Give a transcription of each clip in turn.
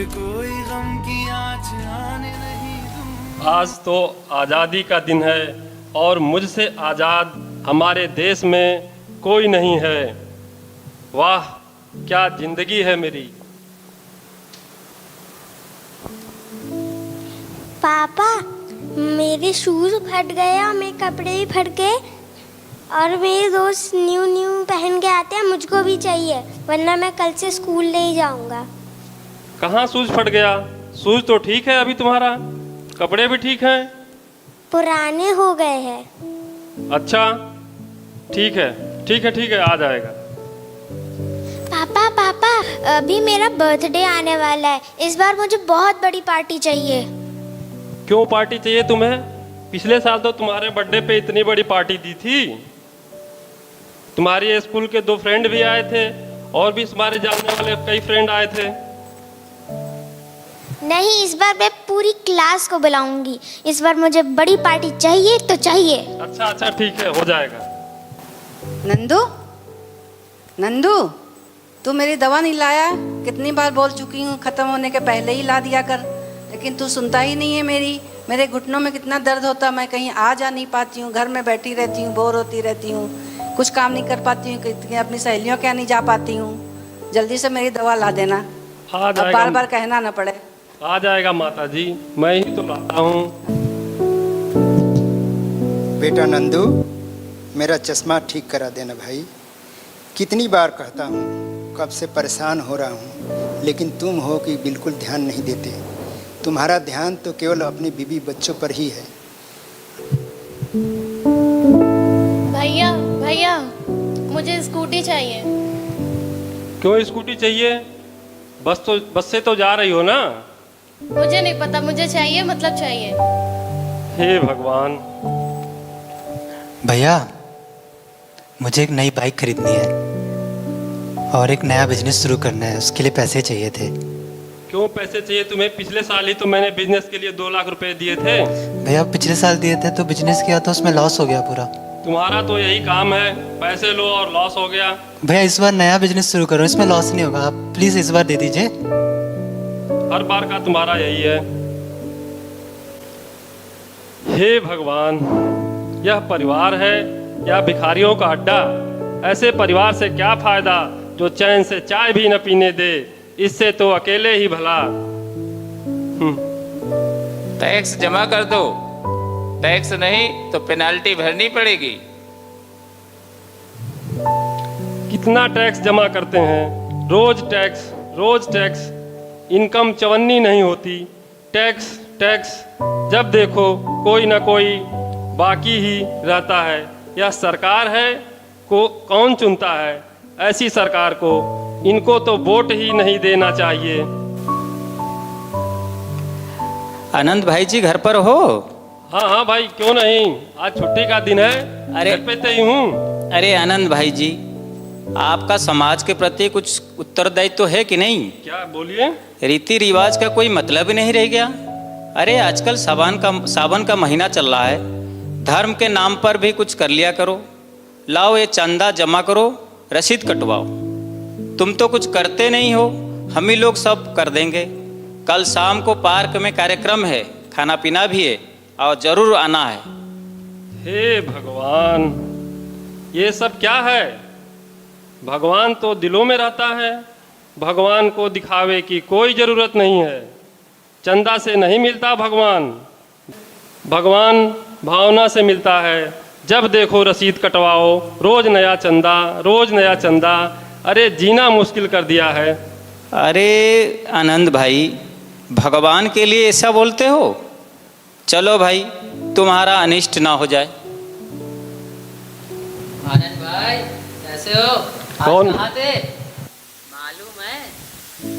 कोई गम की आँच आने नहीं दूं। आज तो आज़ादी का दिन है और मुझसे आज़ाद हमारे देश में कोई नहीं है। वाह क्या जिंदगी है मेरी। पापा, मेरे शूज फट गए और मेरे कपड़े भी फट गए और मेरे दोस्त न्यू पहन के आते हैं, मुझको भी चाहिए वरना मैं कल से स्कूल नहीं जाऊंगा। कहाँ शूज फट गया? शूज तो ठीक है अभी तुम्हारा, कपड़े भी ठीक हैं। पुराने हो गए हैं। अच्छा ठीक है ठीक है ठीक है, आ जाएगा। पापा पापा, अभी मेरा बर्थडे आने वाला है, इस बार मुझे बहुत बड़ी पार्टी चाहिए। क्यों पार्टी चाहिए तुम्हें? पिछले साल तो तुम्हारे बर्थडे पे इतनी बड़ी पार्टी दी थी। तुम्हारी स्कूल के 2 फ्रेंड भी आए थे और भी तुम्हारे जानने वाले कई फ्रेंड आए थे। नहीं, इस बार मैं पूरी क्लास को बुलाऊंगी। इस बार मुझे बड़ी पार्टी चाहिए तो चाहिए। अच्छा अच्छा ठीक है, हो जाएगा। नंदू, नंदू, तू मेरी दवा नहीं लाया? कितनी बार बोल चुकी हूँ खत्म होने के पहले ही ला दिया कर, लेकिन तू सुनता ही नहीं है मेरी। मेरे घुटनों में कितना दर्द होता, मैं कहीं आ जा नहीं पाती हूँ, घर में बैठी रहती हूँ, बोर होती रहती हूँ, कुछ काम नहीं कर पाती हूँ, अपनी सहेलियों के यहाँ नहीं जा पाती हूँ। जल्दी से मेरी दवा ला देना, आ अब जाएगा, बार बार कहना ना पड़े। आ जाएगा माता जी, मैं ही तो लाता हूँ। बेटा नंदू, मेरा चश्मा ठीक करा देना भाई। कितनी बार कहता हूँ, कब से परेशान हो रहा हूँ, लेकिन तुम हो कि बिल्कुल ध्यान नहीं देते। तुम्हारा ध्यान तो केवल अपनी बीवी बच्चों पर ही है। भैया भैया, मुझे स्कूटी चाहिए। क्यों स्कूटी चाहिए? बस से तो जा रही हो ना? मुझे नहीं पता, मुझे चाहिए मतलब चाहिए। हे भगवान। भैया, मुझे एक नई बाइक खरीदनी है और एक नया बिजनेस शुरू करना है, उसके लिए पैसे चाहिए थे। क्यों पैसे चाहिए तुम्हें? पिछले साल ही तो मैंने बिजनेस के लिए 2 लाख रुपए दिए थे। भैया पिछले साल दिए थे तो बिजनेस किया तो उसमें लॉस हो गया पूरा। तुम्हारा तो यही काम है, पैसे लो और लॉस हो गया। भैया इस बार नया बिजनेस शुरू करो, इसमें लॉस नहीं होगा, आप प्लीज इस बार दे दीजिए। हर बार का तुम्हारा यही है। हे भगवान, यह परिवार है या भिखारियों का अड्डा? ऐसे परिवार से क्या फायदा जो चैन से चाय भी न पीने दे, इससे तो अकेले ही भला। टैक्स जमा कर दो, टैक्स नहीं तो पेनाल्टी भरनी पड़ेगी। कितना टैक्स जमा करते हैं? रोज टैक्स। इनकम चवन्नी नहीं होती। टैक्स टैक्स, जब देखो कोई ना कोई बाकी ही रहता है। यह सरकार है को कौन चुनता है? ऐसी सरकार को इनको तो वोट ही नहीं देना चाहिए। आनंद भाई जी घर पर हो? हाँ हाँ भाई, क्यों नहीं, आज छुट्टी का दिन है। अरे घर पे तो ही हूँ। अरे आनंद भाई जी, आपका समाज के प्रति कुछ उत्तरदायित्व तो है कि नहीं? क्या बोलिए? रीति रिवाज का कोई मतलब ही नहीं रह गया। अरे आजकल सावन का महीना चल रहा है, धर्म के नाम पर भी कुछ कर लिया करो। लाओ ये चंदा जमा करो, रसीद कटवाओ। तुम तो कुछ करते नहीं हो, हम ही लोग सब कर देंगे। कल शाम को पार्क में कार्यक्रम है, खाना पीना भी है और जरूर आना है। हे भगवान, ये सब क्या है? भगवान तो दिलों में रहता है। भगवान को दिखावे की कोई ज़रूरत नहीं है। चंदा से नहीं मिलता भगवान, भगवान भावना से मिलता है। जब देखो रसीद कटवाओ, रोज नया चंदा। अरे जीना मुश्किल कर दिया है। अरे आनंद भाई, भगवान के लिए ऐसा बोलते हो? चलो भाई, तुम्हारा अनिष्ट ना हो जाए। आनंद भाई कैसे हो? कौन? आज कहाँ थे? मालूम है,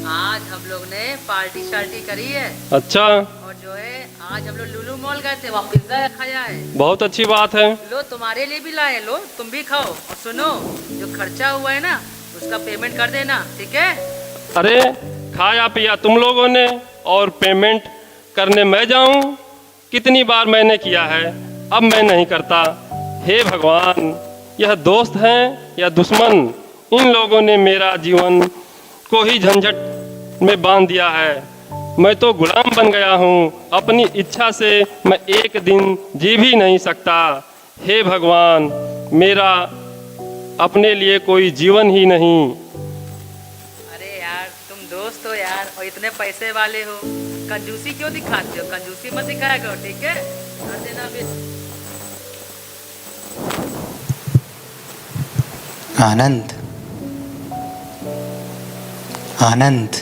आज हम लोग ने पार्टी शार्टी करी है। अच्छा, और जो है आज हम लोग लुलु मॉल गए थे, वहाँ पिज्जा खाया है। बहुत अच्छी बात है। लो तुम्हारे लिए भी लाए, लो तुम भी खाओ। और सुनो, जो खर्चा हुआ है ना उसका पेमेंट कर देना, ठीक है? अरे खाया पिया तुम लोगों ने और पेमेंट करने मैं जाऊं? कितनी बार मैंने किया है, अब मैं नहीं करता। हे भगवान, यह दोस्त हैं या दुश्मन? इन लोगों ने मेरा जीवन को ही झंझट में बांध दिया है। मैं तो गुलाम बन गया हूँ। अपनी इच्छा से मैं एक दिन जी भी नहीं सकता। हे भगवान, मेरा अपने लिए कोई जीवन ही नहीं। अरे यार, तुम दोस्त हो यार, और इतने पैसे वाले हो, कंजूसी क्यों दिखाते हो? कंजूसी मत दिखाया करो, ठीक है? कर देना भी। आनंद, आनंद,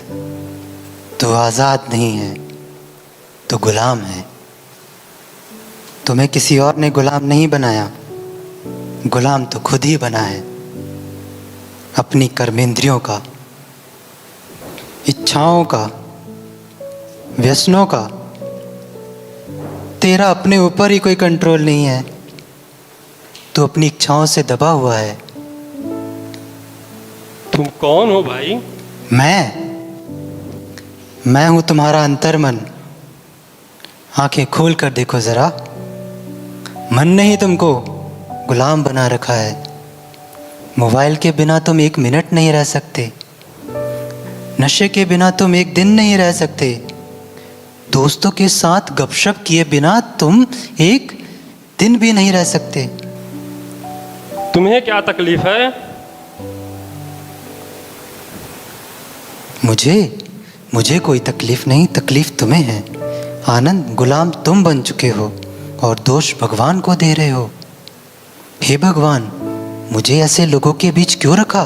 तू आज़ाद नहीं है, तू गुलाम है। तुम्हें किसी और ने गुलाम नहीं बनाया, गुलाम तो खुद ही बना है। अपनी कर्मेंद्रियों का, इच्छाओं का, व्यसनों का। तेरा अपने ऊपर ही कोई कंट्रोल नहीं है। तू अपनी इच्छाओं से दबा हुआ है। तुम कौन हो भाई? मैं हूं तुम्हारा अंतर्मन। आंखें खोल कर देखो जरा। मन ने ही तुमको गुलाम बना रखा है। मोबाइल के बिना तुम एक मिनट नहीं रह सकते। नशे के बिना तुम एक दिन नहीं रह सकते। दोस्तों के साथ गपशप किए बिना तुम एक दिन भी नहीं रह सकते। तुम्हें क्या तकलीफ है? मुझे कोई तकलीफ नहीं, तकलीफ तुम्हें है। आनंद, गुलाम तुम बन चुके हो और दोष भगवान को दे रहे हो। हे भगवान, मुझे ऐसे लोगों के बीच क्यों रखा?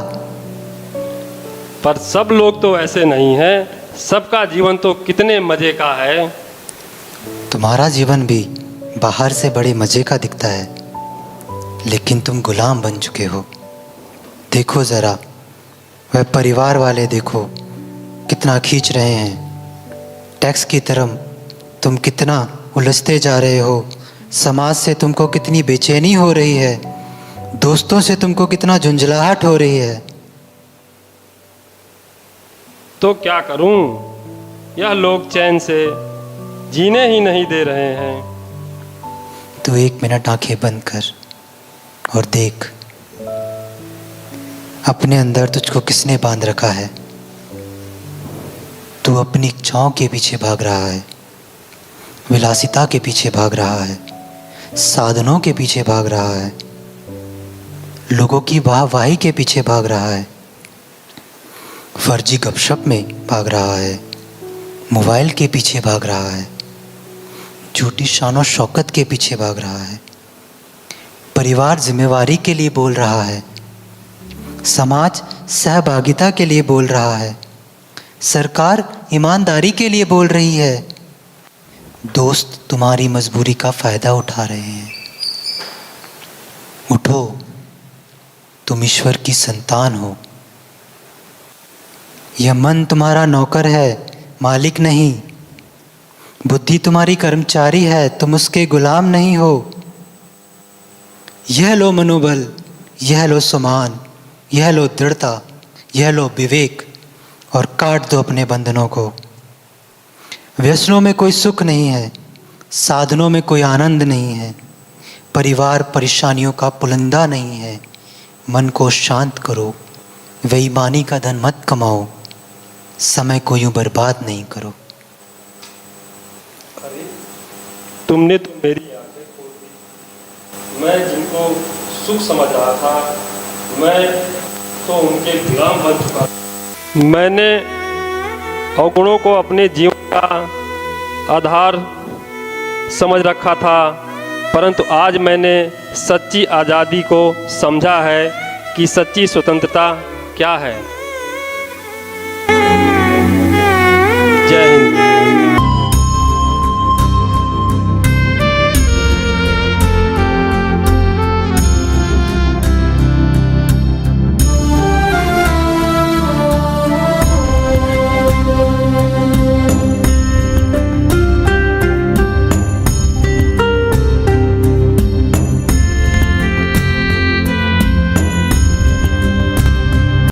पर सब लोग तो ऐसे नहीं हैं। सबका जीवन तो कितने मजे का है। तुम्हारा जीवन भी बाहर से बड़े मजे का दिखता है, लेकिन तुम गुलाम बन चुके हो। देखो जरा, वह परिवार वाले देखो कितना खींच रहे हैं। टैक्स की तरफ तुम कितना उलझते जा रहे हो। समाज से तुमको कितनी बेचैनी हो रही है। दोस्तों से तुमको कितना झुंझलाहट हो रही है। तो क्या करूं? यह लोग चैन से जीने ही नहीं दे रहे हैं। तू एक मिनट आंखें बंद कर और देख, अपने अंदर तुझको किसने बांध रखा है। तू अपनी इच्छाओं के पीछे भाग रहा है, विलासिता के पीछे भाग रहा है, साधनों के पीछे भाग रहा है, लोगों की वाहवाही के पीछे भाग रहा है, फर्जी गपशप में भाग रहा है, मोबाइल के पीछे भाग रहा है, झूठी शान और शौकत के पीछे भाग रहा है, परिवार जिम्मेवारी के लिए बोल रहा है, समाज सहभागिता के लिए बोल रहा है, सरकार ईमानदारी के लिए बोल रही है, दोस्त तुम्हारी मजबूरी का फायदा उठा रहे हैं। उठो, तुम ईश्वर की संतान हो। यह मन तुम्हारा नौकर है, मालिक नहीं। बुद्धि तुम्हारी कर्मचारी है, तुम उसके गुलाम नहीं हो। यह लो मनोबल, यह लो सम्मान, यह लो दृढ़ता, यह लो विवेक और काट दो अपने बंधनों को। व्यसनों में कोई सुख नहीं है, साधनों में कोई आनंद नहीं है, परिवार परेशानियों का पुलंदा नहीं है। मन को शांत करो, बेईमानी का धन मत कमाओ, समय को यूं बर्बाद नहीं करो। तुमने तो मेरी आंखें खोल दी। मैं जिनको सुख समझ रहा था, मैं तो उनके गुलाम बन चुका था। मैंने अवगुणों को अपने जीवन का आधार समझ रखा था, परंतु आज मैंने सच्ची आज़ादी को समझा है कि सच्ची स्वतंत्रता क्या है।